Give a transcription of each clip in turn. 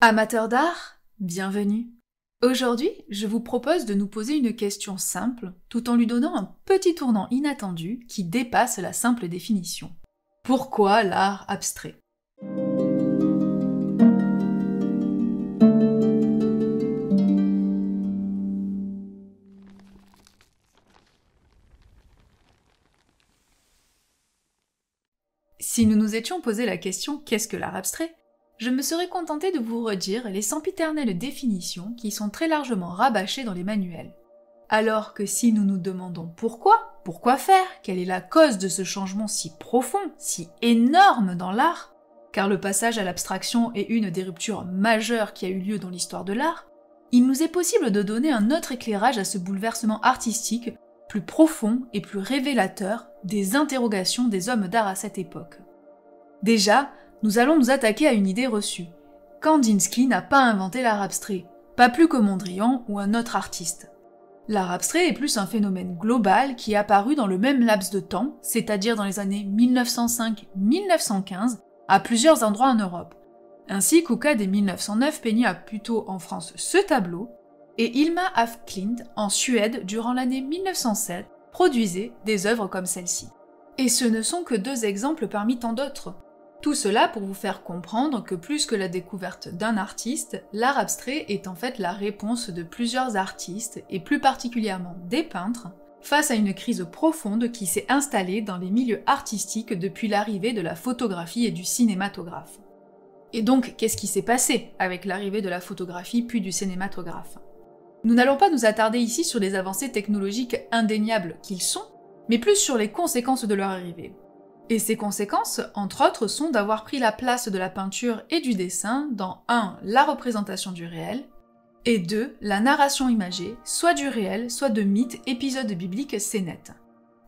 Amateurs d'art, bienvenue. Aujourd'hui, je vous propose de nous poser une question simple, tout en lui donnant un petit tournant inattendu qui dépasse la simple définition. Pourquoi l'art abstrait ? Si nous nous étions posé la question « Qu'est-ce que l'art abstrait ?», je me serais contentée de vous redire les sempiternelles définitions qui sont très largement rabâchées dans les manuels. Alors que si nous nous demandons pourquoi faire, quelle est la cause de ce changement si profond, si énorme dans l'art, car le passage à l'abstraction est une des ruptures majeures qui a eu lieu dans l'histoire de l'art, il nous est possible de donner un autre éclairage à ce bouleversement artistique plus profond et plus révélateur des interrogations des hommes d'art à cette époque. Déjà, nous allons nous attaquer à une idée reçue. Kandinsky n'a pas inventé l'art abstrait, pas plus que Mondrian ou un autre artiste. L'art abstrait est plus un phénomène global qui est apparu dans le même laps de temps, c'est-à-dire dans les années 1905-1915, à plusieurs endroits en Europe. Ainsi, Kuka dès 1909 peigna plutôt en France ce tableau, et Hilma af Klint en Suède durant l'année 1907 produisait des œuvres comme celle-ci. Et ce ne sont que deux exemples parmi tant d'autres. Tout cela pour vous faire comprendre que plus que la découverte d'un artiste, l'art abstrait est en fait la réponse de plusieurs artistes, et plus particulièrement des peintres, face à une crise profonde qui s'est installée dans les milieux artistiques depuis l'arrivée de la photographie et du cinématographe. Et donc, qu'est-ce qui s'est passé avec l'arrivée de la photographie puis du cinématographe ? Nous n'allons pas nous attarder ici sur les avancées technologiques indéniables qu'ils sont, mais plus sur les conséquences de leur arrivée. Et ces conséquences, entre autres, sont d'avoir pris la place de la peinture et du dessin dans 1. La représentation du réel, et 2. La narration imagée, soit du réel, soit de mythes, épisodes bibliques scénettes.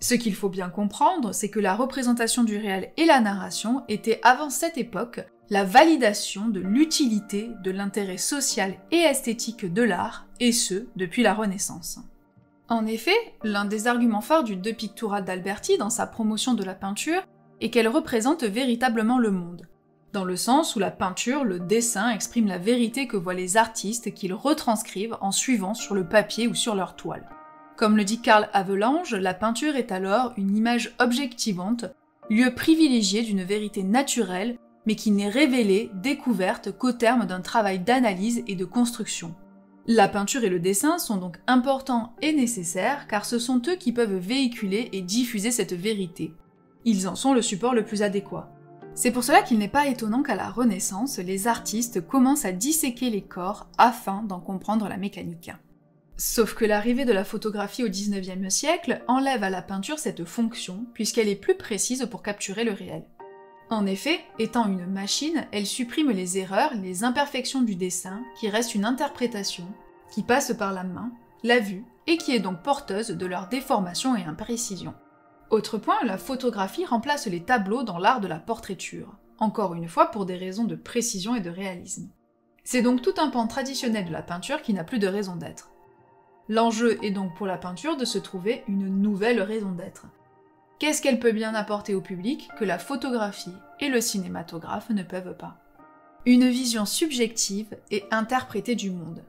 Ce qu'il faut bien comprendre, c'est que la représentation du réel et la narration étaient avant cette époque la validation de l'utilité, de l'intérêt social et esthétique de l'art, et ce, depuis la Renaissance. En effet, l'un des arguments phares du De Pictura d'Alberti dans sa promotion de la peinture est qu'elle représente véritablement le monde, dans le sens où la peinture, le dessin, exprime la vérité que voient les artistes qu'ils retranscrivent en suivant sur le papier ou sur leur toile. Comme le dit Karl Havelange, la peinture est alors une image objectivante, lieu privilégié d'une vérité naturelle, mais qui n'est révélée, découverte qu'au terme d'un travail d'analyse et de construction. La peinture et le dessin sont donc importants et nécessaires car ce sont eux qui peuvent véhiculer et diffuser cette vérité. Ils en sont le support le plus adéquat. C'est pour cela qu'il n'est pas étonnant qu'à la Renaissance, les artistes commencent à disséquer les corps afin d'en comprendre la mécanique. Sauf que l'arrivée de la photographie au XIXe siècle enlève à la peinture cette fonction puisqu'elle est plus précise pour capturer le réel. En effet, étant une machine, elle supprime les erreurs, les imperfections du dessin, qui reste une interprétation, qui passe par la main, la vue, et qui est donc porteuse de leur déformation et imprécision. Autre point, la photographie remplace les tableaux dans l'art de la portraiture, encore une fois pour des raisons de précision et de réalisme. C'est donc tout un pan traditionnel de la peinture qui n'a plus de raison d'être. L'enjeu est donc pour la peinture de se trouver une nouvelle raison d'être. Qu'est-ce qu'elle peut bien apporter au public que la photographie et le cinématographe ne peuvent pas ? Une vision subjective et interprétée du monde.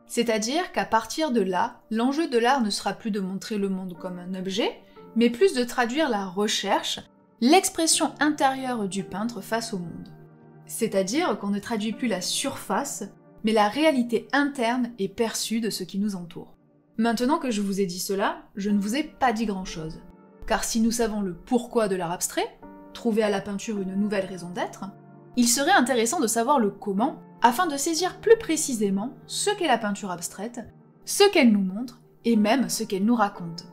C'est-à-dire qu'à partir de là, l'enjeu de l'art ne sera plus de montrer le monde comme un objet, mais plus de traduire la recherche, l'expression intérieure du peintre face au monde. C'est-à-dire qu'on ne traduit plus la surface, mais la réalité interne et perçue de ce qui nous entoure. Maintenant que je vous ai dit cela, je ne vous ai pas dit grand-chose. Car si nous savons le pourquoi de l'art abstrait, trouver à la peinture une nouvelle raison d'être, il serait intéressant de savoir le comment, afin de saisir plus précisément ce qu'est la peinture abstraite, ce qu'elle nous montre, et même ce qu'elle nous raconte.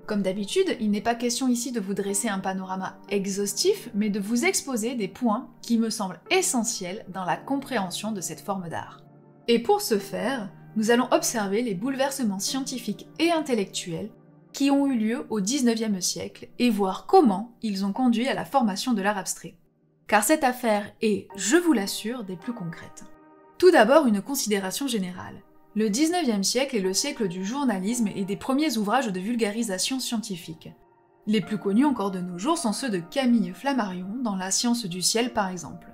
Comme d'habitude, il n'est pas question ici de vous dresser un panorama exhaustif, mais de vous exposer des points qui me semblent essentiels dans la compréhension de cette forme d'art. Et pour ce faire, nous allons observer les bouleversements scientifiques et intellectuels qui ont eu lieu au XIXe siècle et voir comment ils ont conduit à la formation de l'art abstrait. Car cette affaire est, je vous l'assure, des plus concrètes. Tout d'abord, une considération générale. Le XIXe siècle est le siècle du journalisme et des premiers ouvrages de vulgarisation scientifique. Les plus connus encore de nos jours sont ceux de Camille Flammarion dans La science du ciel par exemple.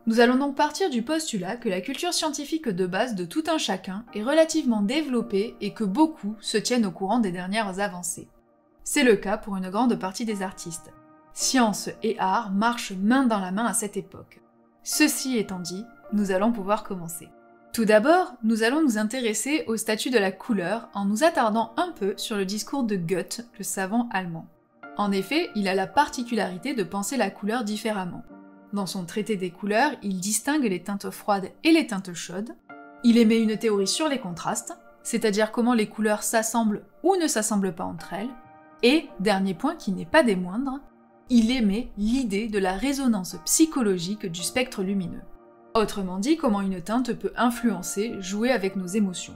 Nous allons donc partir du postulat que la culture scientifique de base de tout un chacun est relativement développée et que beaucoup se tiennent au courant des dernières avancées. C'est le cas pour une grande partie des artistes. Science et art marchent main dans la main à cette époque. Ceci étant dit, nous allons pouvoir commencer. Tout d'abord, nous allons nous intéresser au statut de la couleur en nous attardant un peu sur le discours de Goethe, le savant allemand. En effet, il a la particularité de penser la couleur différemment. Dans son traité des couleurs, il distingue les teintes froides et les teintes chaudes. Il émet une théorie sur les contrastes, c'est-à-dire comment les couleurs s'assemblent ou ne s'assemblent pas entre elles. Et, dernier point qui n'est pas des moindres, il émet l'idée de la résonance psychologique du spectre lumineux. Autrement dit, comment une teinte peut influencer, jouer avec nos émotions.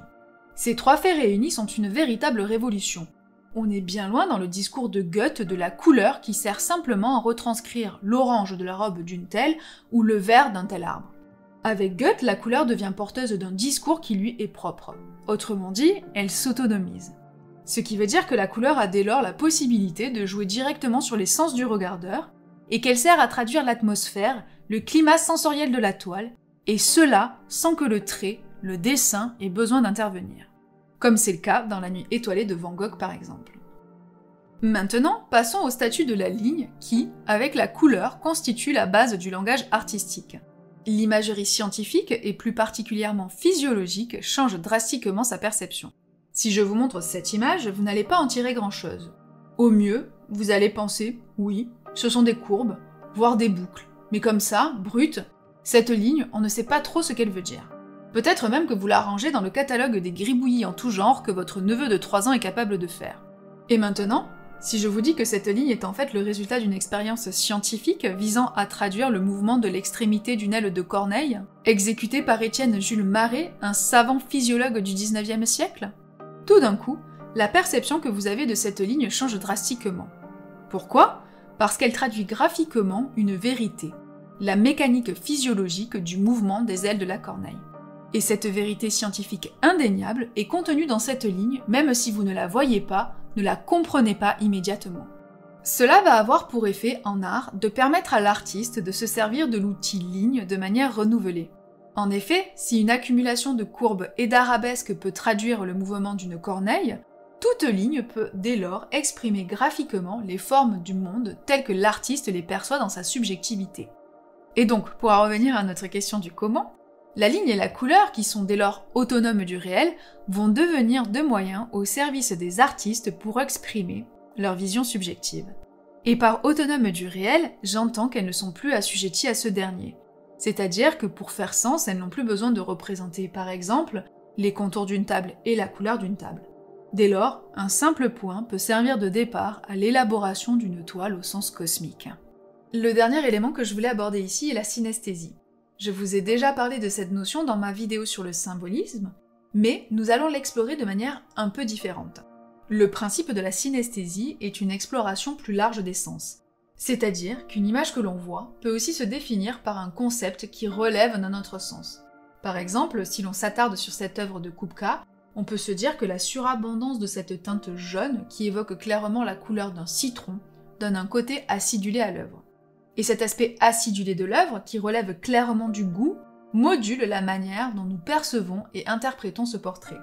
Ces trois faits réunis sont une véritable révolution. On est bien loin dans le discours de Goethe de la couleur qui sert simplement à retranscrire l'orange de la robe d'une telle ou le vert d'un tel arbre. Avec Goethe, la couleur devient porteuse d'un discours qui lui est propre. Autrement dit, elle s'autonomise. Ce qui veut dire que la couleur a dès lors la possibilité de jouer directement sur les sens du regardeur, et qu'elle sert à traduire l'atmosphère, le climat sensoriel de la toile, et cela sans que le trait, le dessin ait besoin d'intervenir. Comme c'est le cas dans La Nuit étoilée de Van Gogh par exemple. Maintenant, passons au statut de la ligne qui, avec la couleur, constitue la base du langage artistique. L'imagerie scientifique, et plus particulièrement physiologique, change drastiquement sa perception. Si je vous montre cette image, vous n'allez pas en tirer grand-chose. Au mieux, vous allez penser, oui, ce sont des courbes, voire des boucles, mais comme ça, brute, cette ligne, on ne sait pas trop ce qu'elle veut dire. Peut-être même que vous la rangez dans le catalogue des gribouillis en tout genre que votre neveu de 3 ans est capable de faire. Et maintenant, si je vous dis que cette ligne est en fait le résultat d'une expérience scientifique visant à traduire le mouvement de l'extrémité d'une aile de Corneille, exécuté par Étienne Jules Marey, un savant physiologue du 19e siècle, tout d'un coup, la perception que vous avez de cette ligne change drastiquement. Pourquoi ? Parce qu'elle traduit graphiquement une vérité, la mécanique physiologique du mouvement des ailes de la corneille. Et cette vérité scientifique indéniable est contenue dans cette ligne, même si vous ne la voyez pas, ne la comprenez pas immédiatement. Cela va avoir pour effet, en art, de permettre à l'artiste de se servir de l'outil ligne de manière renouvelée. En effet, si une accumulation de courbes et d'arabesques peut traduire le mouvement d'une corneille, toute ligne peut dès lors exprimer graphiquement les formes du monde telles que l'artiste les perçoit dans sa subjectivité. Et donc, pour en revenir à notre question du comment, la ligne et la couleur, qui sont dès lors autonomes du réel, vont devenir deux moyens au service des artistes pour exprimer leur vision subjective. Et par autonome du réel, j'entends qu'elles ne sont plus assujetties à ce dernier. C'est-à-dire que pour faire sens, elles n'ont plus besoin de représenter, par exemple, les contours d'une table et la couleur d'une table. Dès lors, un simple point peut servir de départ à l'élaboration d'une toile au sens cosmique. Le dernier élément que je voulais aborder ici est la synesthésie. Je vous ai déjà parlé de cette notion dans ma vidéo sur le symbolisme, mais nous allons l'explorer de manière un peu différente. Le principe de la synesthésie est une exploration plus large des sens. C'est-à-dire qu'une image que l'on voit peut aussi se définir par un concept qui relève d'un autre sens. Par exemple, si l'on s'attarde sur cette œuvre de Kupka, on peut se dire que la surabondance de cette teinte jaune, qui évoque clairement la couleur d'un citron, donne un côté acidulé à l'œuvre. Et cet aspect acidulé de l'œuvre, qui relève clairement du goût, module la manière dont nous percevons et interprétons ce portrait.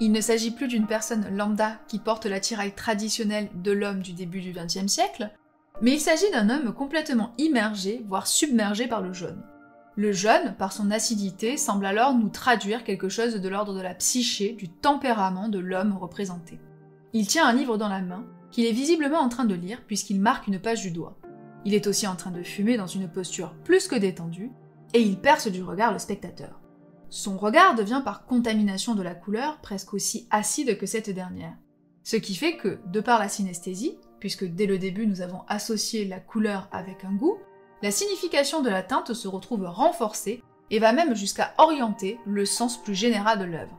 Il ne s'agit plus d'une personne lambda qui porte l'attirail traditionnel de l'homme du début du XXe siècle, mais il s'agit d'un homme complètement immergé, voire submergé par le jaune. Le jaune, par son acidité, semble alors nous traduire quelque chose de l'ordre de la psyché, du tempérament de l'homme représenté. Il tient un livre dans la main, qu'il est visiblement en train de lire puisqu'il marque une page du doigt. Il est aussi en train de fumer dans une posture plus que détendue, et il perce du regard le spectateur. Son regard devient par contamination de la couleur presque aussi acide que cette dernière. Ce qui fait que, de par la synesthésie, puisque dès le début nous avons associé la couleur avec un goût, la signification de la teinte se retrouve renforcée et va même jusqu'à orienter le sens plus général de l'œuvre.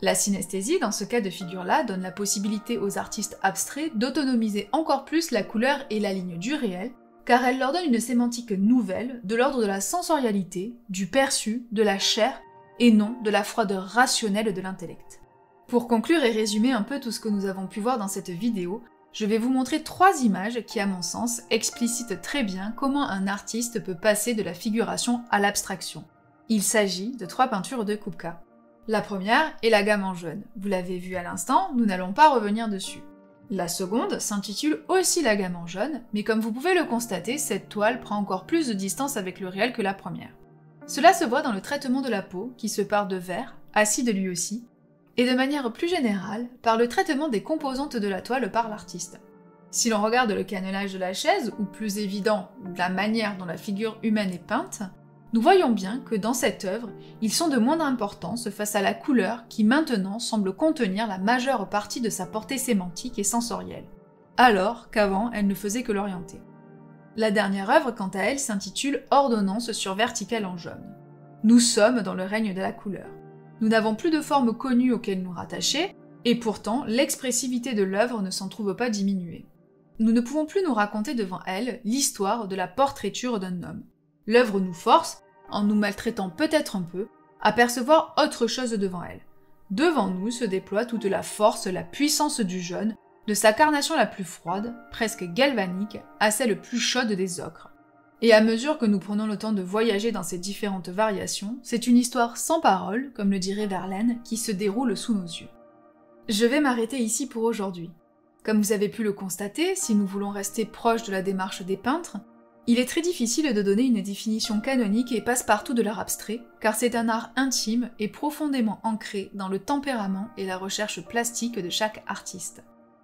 La synesthésie, dans ce cas de figure-là, donne la possibilité aux artistes abstraits d'autonomiser encore plus la couleur et la ligne du réel, car elle leur donne une sémantique nouvelle de l'ordre de la sensorialité, du perçu, de la chair, et non de la froideur rationnelle de l'intellect. Pour conclure et résumer un peu tout ce que nous avons pu voir dans cette vidéo, je vais vous montrer 3 images qui, à mon sens, explicitent très bien comment un artiste peut passer de la figuration à l'abstraction. Il s'agit de 3 peintures de Kupka. La première est la gamme en jaune. Vous l'avez vu à l'instant, nous n'allons pas revenir dessus. La seconde s'intitule aussi la gamme en jaune, mais comme vous pouvez le constater, cette toile prend encore plus de distance avec le réel que la première. Cela se voit dans le traitement de la peau, qui se part de vert, acide lui aussi, et de manière plus générale, par le traitement des composantes de la toile par l'artiste. Si l'on regarde le cannelage de la chaise, ou plus évident, la manière dont la figure humaine est peinte, nous voyons bien que dans cette œuvre, ils sont de moindre importance face à la couleur qui maintenant semble contenir la majeure partie de sa portée sémantique et sensorielle, alors qu'avant elle ne faisait que l'orienter. La dernière œuvre, quant à elle, s'intitule Ordonnance sur verticale en jaune. Nous sommes dans le règne de la couleur. Nous n'avons plus de forme connue auxquelles nous rattacher, et pourtant l'expressivité de l'œuvre ne s'en trouve pas diminuée. Nous ne pouvons plus nous raconter devant elle l'histoire de la portraiture d'un homme. L'œuvre nous force, en nous maltraitant peut-être un peu, à percevoir autre chose devant elle. Devant nous se déploie toute la force, la puissance du jaune, de sa carnation la plus froide, presque galvanique, à celle plus chaude des ocres. Et à mesure que nous prenons le temps de voyager dans ces différentes variations, c'est une histoire sans parole, comme le dirait Verlaine, qui se déroule sous nos yeux. Je vais m'arrêter ici pour aujourd'hui. Comme vous avez pu le constater, si nous voulons rester proches de la démarche des peintres, il est très difficile de donner une définition canonique et passe-partout de l'art abstrait, car c'est un art intime et profondément ancré dans le tempérament et la recherche plastique de chaque artiste.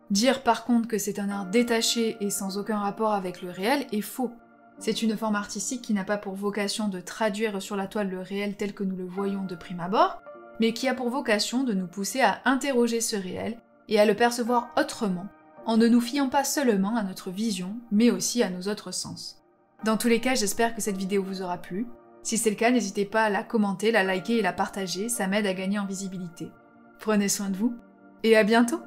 Dire par contre que c'est un art détaché et sans aucun rapport avec le réel est faux. C'est une forme artistique qui n'a pas pour vocation de traduire sur la toile le réel tel que nous le voyons de prime abord, mais qui a pour vocation de nous pousser à interroger ce réel et à le percevoir autrement, en ne nous fiant pas seulement à notre vision, mais aussi à nos autres sens. Dans tous les cas, j'espère que cette vidéo vous aura plu. Si c'est le cas, n'hésitez pas à la commenter, la liker et la partager, ça m'aide à gagner en visibilité. Prenez soin de vous, et à bientôt!